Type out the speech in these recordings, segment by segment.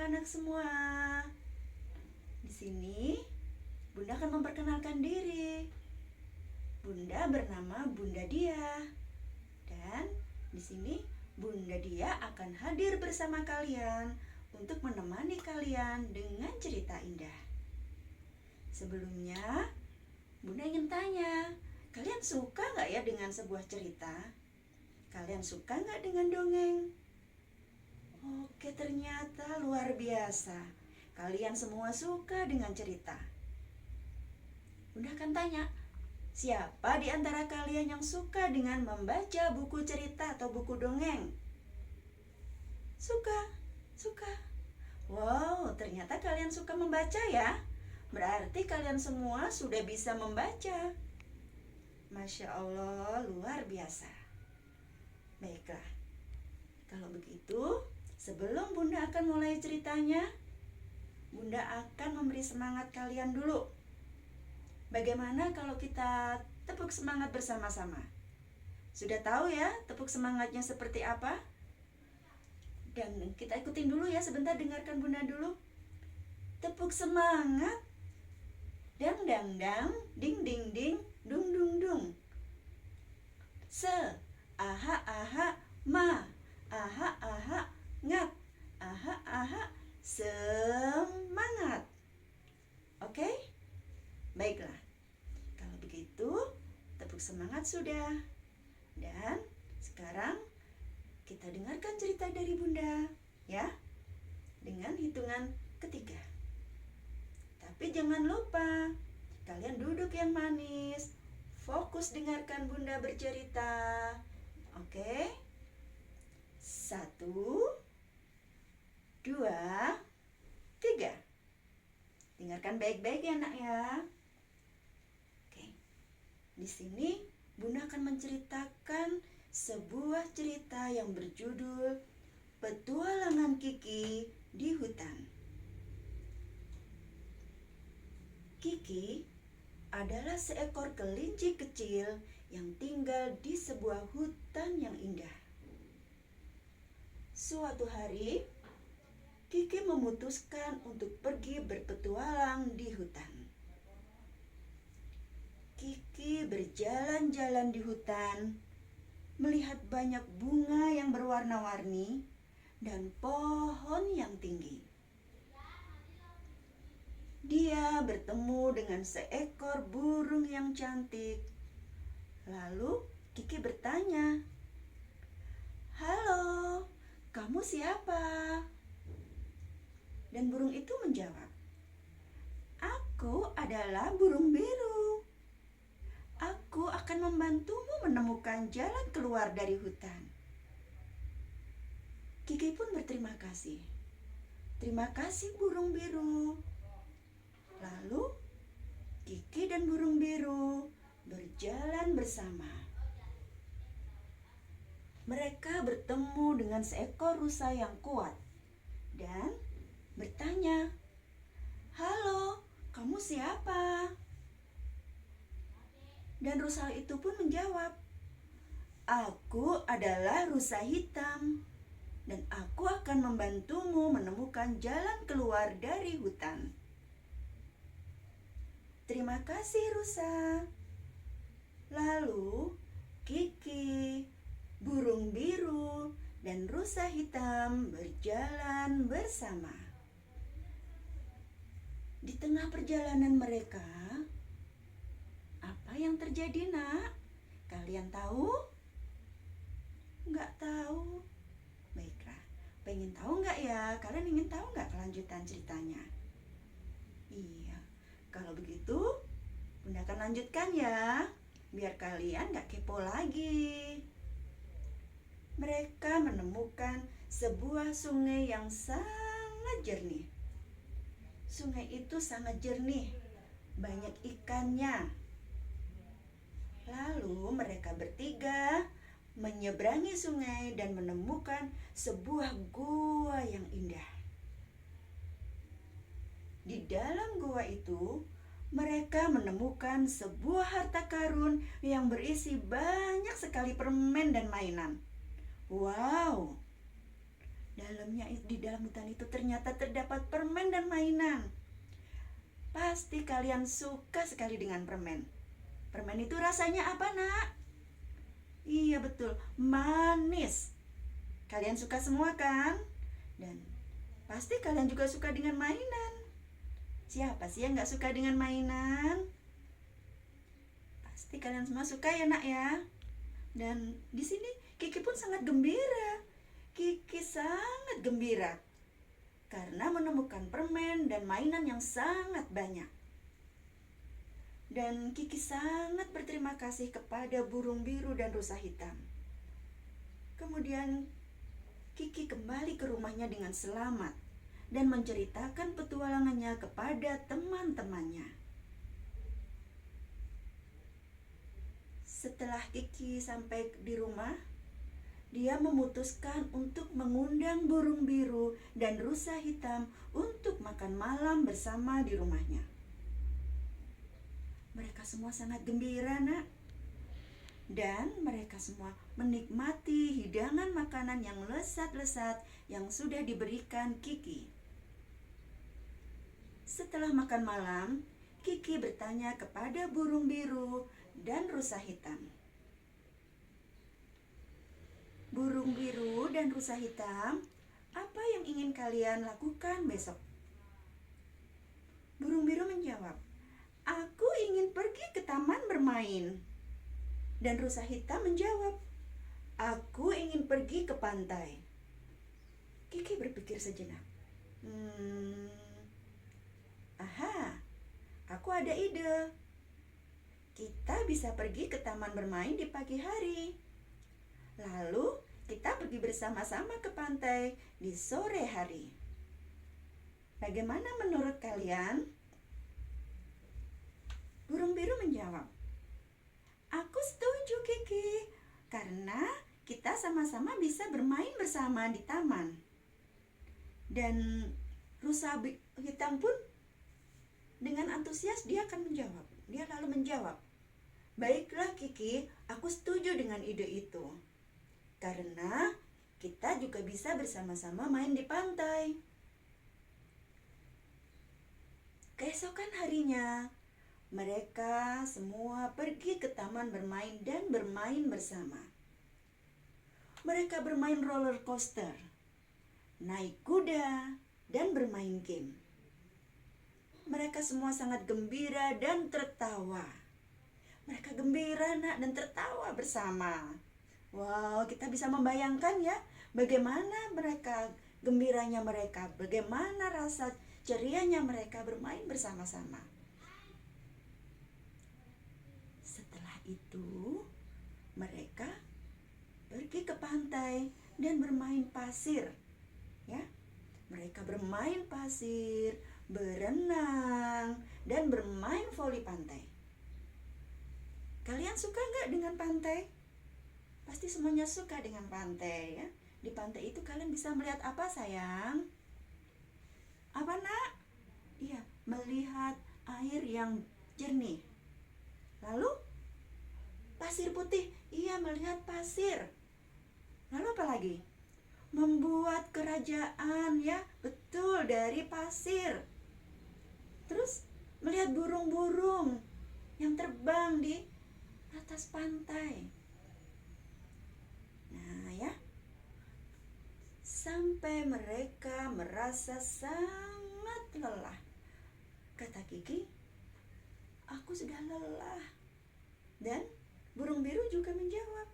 anak-anak semua. Di sini Bunda akan memperkenalkan diri. Bunda bernama Bunda Dia. Dan di sini Bunda Dia akan hadir bersama kalian untuk menemani kalian dengan cerita indah. Sebelumnya, Bunda ingin tanya, kalian suka nggak ya dengan sebuah cerita? Kalian suka nggak dengan dongeng? Oke, ternyata luar biasa. Kalian semua suka dengan cerita. Bunda akan tanya, siapa di antara kalian yang suka dengan membaca buku cerita atau buku dongeng? Suka? Wow, ternyata kalian suka membaca ya. Berarti kalian semua sudah bisa membaca. Masya Allah, luar biasa. Baiklah, kalau begitu, sebelum Bunda akan mulai ceritanya, Bunda akan memberi semangat kalian dulu. Bagaimana kalau kita tepuk semangat bersama-sama? Sudah tahu ya tepuk semangatnya seperti apa? Dan kita ikutin dulu ya, sebentar dengarkan Bunda dulu. Tepuk semangat. Dang dang dang, ding ding ding, dung dung dung. Se, aha aha, ma, aha aha, ngat, aha aha, semangat. Oke? Baiklah. Kalau begitu, tepuk semangat sudah. Dan sekarang kita dengarkan cerita dari Bunda, ya. Dengan hitungan ketiga. Tapi jangan lupa, kalian duduk yang manis. Fokus dengarkan Bunda bercerita. Oke? 1, 2, 3. Dengarkan baik-baik ya nak ya. Oke. Di sini Bunda akan menceritakan sebuah cerita yang berjudul Petualangan Kiki di Hutan. Kiki adalah seekor kelinci kecil yang tinggal di sebuah hutan yang indah. Suatu hari, Kiki memutuskan untuk pergi berpetualang di hutan. Kiki berjalan-jalan di hutan, melihat banyak bunga yang berwarna-warni dan pohon yang tinggi. Dia bertemu dengan seekor burung yang cantik. Lalu Kiki bertanya, "Halo, kamu siapa?" Dan burung itu menjawab, "Aku adalah burung biru. Aku akan membantumu menemukan jalan keluar dari hutan." Kiki pun berterima kasih. "Terima kasih burung biru." Lalu Kiki dan burung biru berjalan bersama. Mereka bertemu dengan seekor rusa yang kuat dan bertanya, "Halo, kamu siapa?" Dan rusa itu pun menjawab, "Aku adalah rusa hitam dan aku akan membantumu menemukan jalan keluar dari hutan." "Terima kasih rusa." Lalu Kiki, burung biru, dan rusa hitam berjalan bersama. Di tengah perjalanan mereka, apa yang terjadi nak? Kalian tahu? Nggak tahu? Baiklah, pengen tahu nggak ya? Kalian ingin tahu nggak kelanjutan ceritanya? Iya, kalau begitu Bunda akan lanjutkan ya, biar kalian nggak kepo lagi. Mereka menemukan sebuah sungai yang sangat jernih. Sungai itu sangat jernih, banyak ikannya. Lalu mereka bertiga menyeberangi sungai dan menemukan sebuah gua yang indah. Di dalam gua itu, mereka menemukan sebuah harta karun yang berisi banyak sekali permen dan mainan. Wow! Di dalam hutan itu ternyata terdapat permen dan mainan. Pasti kalian suka sekali dengan permen. Permen itu rasanya apa, Nak? Iya betul, manis. Kalian suka semua kan? Dan pasti kalian juga suka dengan mainan. Siapa sih yang gak suka dengan mainan? Pasti kalian semua suka ya, Nak ya. Dan di sini Kiki pun sangat gembira. Kiki sangat gembira karena menemukan permen dan mainan yang sangat banyak. Dan Kiki sangat berterima kasih kepada burung biru dan rusa hitam. Kemudian Kiki kembali ke rumahnya dengan selamat dan menceritakan petualangannya kepada teman-temannya. Setelah Kiki sampai di rumah, dia memutuskan untuk mengundang burung biru dan rusa hitam untuk makan malam bersama di rumahnya. Mereka semua sangat gembira, Nak. Dan mereka semua menikmati hidangan makanan yang lezat-lezat yang sudah diberikan Kiki. Setelah makan malam, Kiki bertanya kepada burung biru dan rusa hitam. Burung biru dan rusa hitam, apa yang ingin kalian lakukan besok? Burung biru menjawab, aku ingin pergi ke taman bermain. Dan rusa hitam menjawab, aku ingin pergi ke pantai. Kiki berpikir sejenak. Aku ada ide. Kita bisa pergi ke taman bermain di pagi hari. Lalu kita pergi bersama-sama ke pantai di sore hari. Bagaimana menurut kalian? Burung biru menjawab, aku setuju Kiki, karena kita sama-sama bisa bermain bersama di taman. Dan rusa hitam pun dengan antusias dia lalu menjawab, baiklah Kiki, aku setuju dengan ide itu. Karena kita juga bisa bersama-sama main di pantai. Keesokan harinya, mereka semua pergi ke taman bermain dan bermain bersama. Mereka bermain roller coaster, naik kuda, dan bermain game. Mereka semua sangat gembira dan tertawa. Mereka gembira, Nak, dan tertawa bersama. Wow, kita bisa membayangkan ya bagaimana gembiranya mereka, bagaimana rasa cerianya mereka bermain bersama-sama. Setelah itu, mereka pergi ke pantai dan bermain pasir. Ya, mereka bermain pasir, berenang, dan bermain voli pantai. Kalian suka nggak dengan pantai? Pasti semuanya suka dengan pantai ya. Di pantai itu kalian bisa melihat apa sayang? Apa, Nak? Iya, melihat air yang jernih. Lalu pasir putih, iya melihat pasir. Lalu apa lagi? Membuat kerajaan ya, betul, dari pasir. Terus melihat burung-burung yang terbang di atas pantai. Nah ya, sampai mereka merasa sangat lelah. Kata Kiki, aku sudah lelah. Dan burung biru juga menjawab,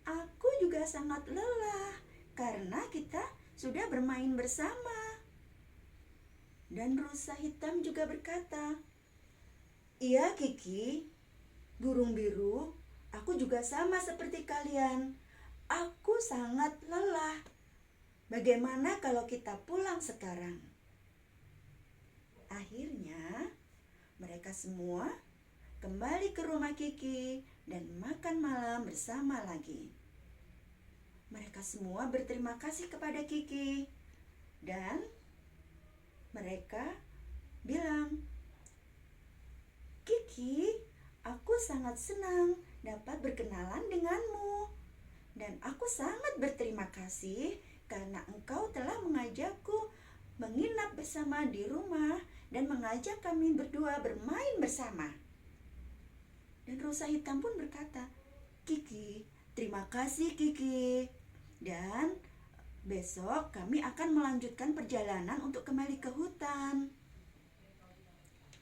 aku juga sangat lelah karena kita sudah bermain bersama. Dan rusa hitam juga berkata, iya Kiki, burung biru, aku juga sama seperti kalian. Aku sangat lelah. Bagaimana kalau kita pulang sekarang? Akhirnya, mereka semua kembali ke rumah Kiki dan makan malam bersama lagi. Mereka semua berterima kasih kepada Kiki dan mereka bilang, Kiki, aku sangat senang dapat berkenalan denganmu. Dan aku sangat berterima kasih karena engkau telah mengajakku menginap bersama di rumah dan mengajak kami berdua bermain bersama. Dan rusa hitam pun berkata, Kiki, terima kasih Kiki. Dan besok kami akan melanjutkan perjalanan untuk kembali ke hutan.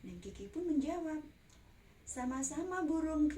Dan Kiki pun menjawab, sama-sama burung